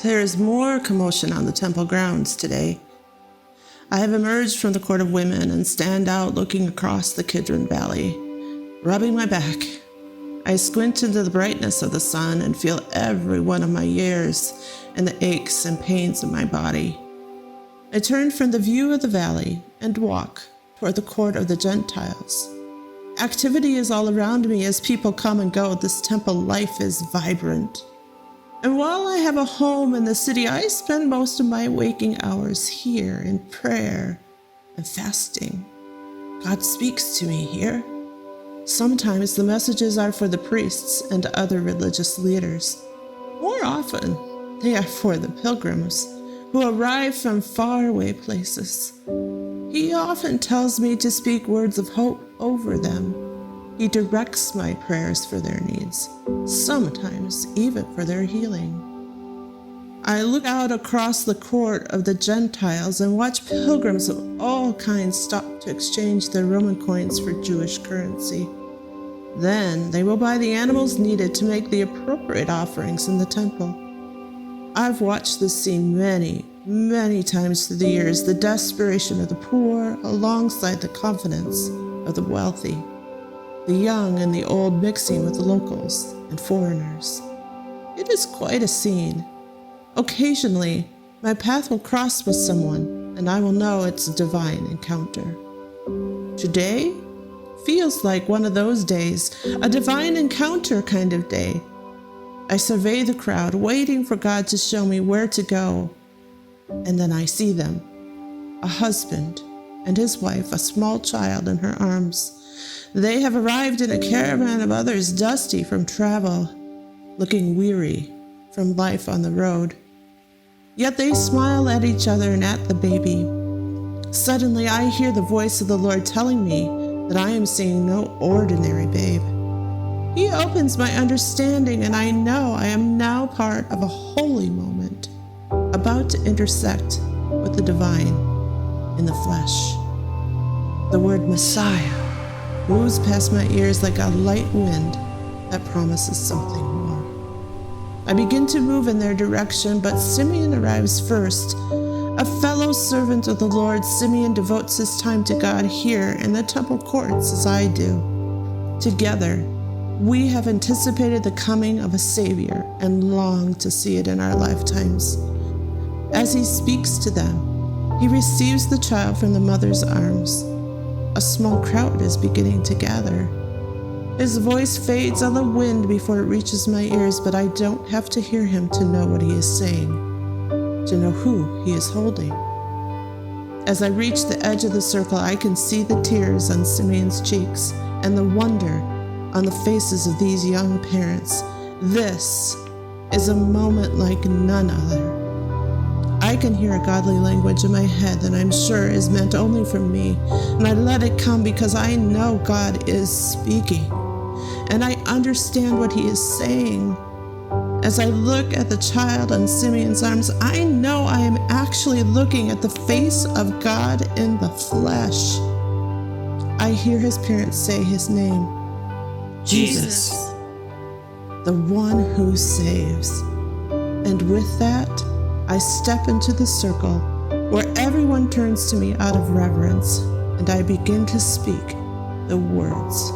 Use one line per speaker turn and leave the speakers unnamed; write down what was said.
There is more commotion on the temple grounds today. I have emerged from the court of women and stand out looking across the Kidron Valley, rubbing my back. I squint into the brightness of the sun and feel every one of my years and the aches and pains of my body. I turn from the view of the valley and walk toward the court of the Gentiles. Activity is all around me as people come and go. This temple life is vibrant. And while I have a home in the city, I spend most of my waking hours here in prayer and fasting. God speaks to me here. Sometimes the messages are for the priests and other religious leaders. More often, they are for the pilgrims who arrive from faraway places. He often tells me to speak words of hope over them. He directs my prayers for their needs, sometimes even for their healing. I look out across the court of the Gentiles and watch pilgrims of all kinds stop to exchange their Roman coins for Jewish currency. Then they will buy the animals needed to make the appropriate offerings in the temple. I've watched this scene many times through the years, the desperation of the poor alongside the confidence of the wealthy, the young and the old mixing with the locals and foreigners. It is quite a scene. Occasionally, my path will cross with someone, and I will know it's a divine encounter. Today feels like one of those days, a divine encounter kind of day. I survey the crowd, waiting for God to show me where to go, and then I see them, a husband and his wife, a small child in her arms. They have arrived in a caravan of others, dusty from travel, looking weary from life on the road. Yet they smile at each other and at the baby. Suddenly, I hear the voice of the Lord telling me that I am seeing no ordinary babe. He opens my understanding, and I know I am now part of a holy moment, about to intersect with the divine in the flesh. The word Messiah moves past my ears like a light wind that promises something more. I begin to move in their direction, but Simeon arrives first. A fellow servant of the Lord, Simeon devotes his time to God here in the temple courts as I do. Together, we have anticipated the coming of a Savior and long to see it in our lifetimes. As he speaks to them, he receives the child from the mother's arms. A small crowd is beginning to gather. His voice fades on the wind before it reaches my ears, but I don't have to hear him to know what he is saying, to know who he is holding. As I reach the edge of the circle, I can see the tears on Simeon's cheeks and the wonder on the faces of these young parents. This is a moment like none other. I can hear a godly language in my head that I'm sure is meant only for me, and I let it come because I know God is speaking, and I understand what he is saying. As I look at the child in Simeon's arms, I know I am actually looking at the face of God in the flesh. I hear his parents say his name, Jesus, the one who saves. And with that, I step into the circle where everyone turns to me out of reverence, and I begin to speak the words